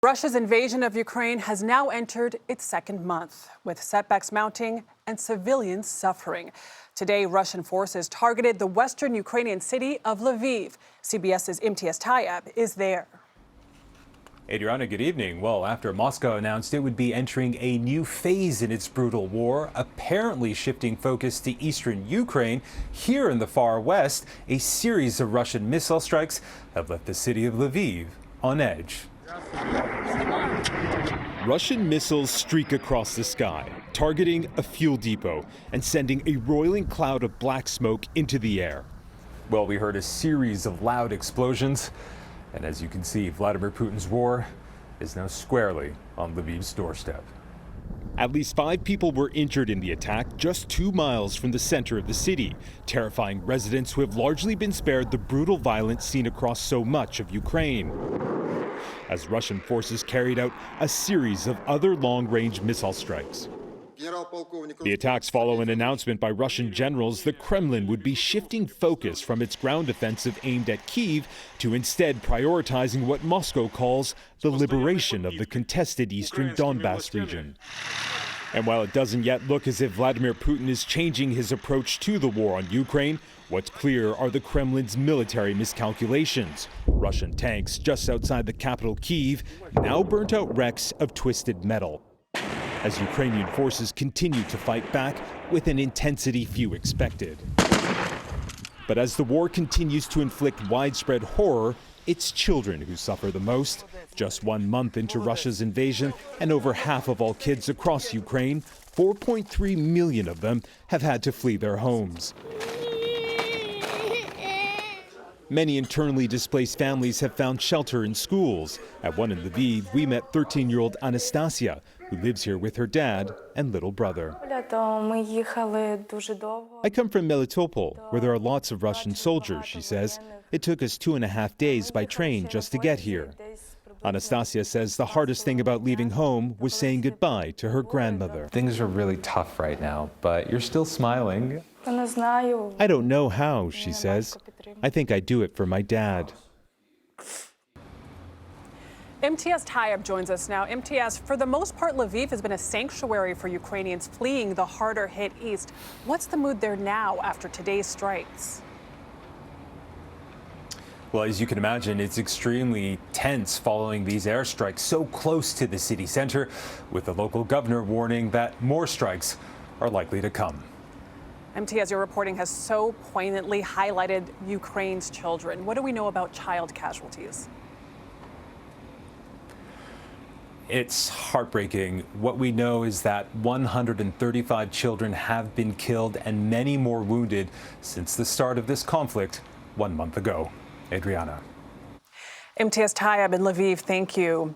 Russia's invasion of Ukraine has now entered its second month, with setbacks mounting and civilians suffering. Today, Russian forces targeted the western Ukrainian city of Lviv. CBS's Imtiaz Tyab is there. Adriana, good evening. Well, after Moscow announced it would be entering a new phase in its brutal war, apparently shifting focus to eastern Ukraine, here in the far west, a series of Russian missile strikes have left the city of Lviv on edge. Russian missiles streak across the sky, targeting a fuel depot and sending a roiling cloud of black smoke into the air. Well, we heard a series of loud explosions. And as you can see, Vladimir Putin's war is now squarely on Lviv's doorstep. At least 5 people were injured in the attack just 2 miles from the center of the city, terrifying residents who have largely been spared the brutal violence seen across so much of Ukraine, as Russian forces carried out a series of other long-range missile strikes. The attacks follow an announcement by Russian generals the Kremlin would be shifting focus from its ground offensive aimed at Kyiv to instead prioritizing what Moscow calls the liberation of the contested eastern Donbass region. And while it doesn't yet look as if Vladimir Putin is changing his approach to the war on Ukraine, what's clear are the Kremlin's military miscalculations. Russian tanks just outside the capital Kyiv now burnt out wrecks of twisted metal, as Ukrainian forces continue to fight back with an intensity few expected. But as the war continues to inflict widespread horror, it's children who suffer the most. Just 1 month into Russia's invasion, and over half of all kids across Ukraine, 4.3 million of them, have had to flee their homes. Many internally displaced families have found shelter in schools. At one in Lviv, we met 13-year-old Anastasia, who lives here with her dad and little brother. I come from Melitopol, where there are lots of Russian soldiers, she says. It took us 2.5 days by train just to get here. Anastasia says the hardest thing about leaving home was saying goodbye to her grandmother. Things are really tough right now, but you're still smiling. I don't know how, she says. I think I do it for my dad. Imtiaz Tyab joins us now. Imtiaz, for the most part, Lviv has been a sanctuary for Ukrainians fleeing the harder hit east. What's the mood there now after today's strikes? Well, as you can imagine, it's extremely tense following these airstrikes so close to the city center, with the local governor warning that more strikes are likely to come. Imtiaz, your reporting has so poignantly highlighted Ukraine's children. What do we know about child casualties? It's heartbreaking. What we know is that 135 children have been killed and many more wounded since the start of this conflict 1 month ago. Adriana. Imtiaz Tyab in Lviv, thank you.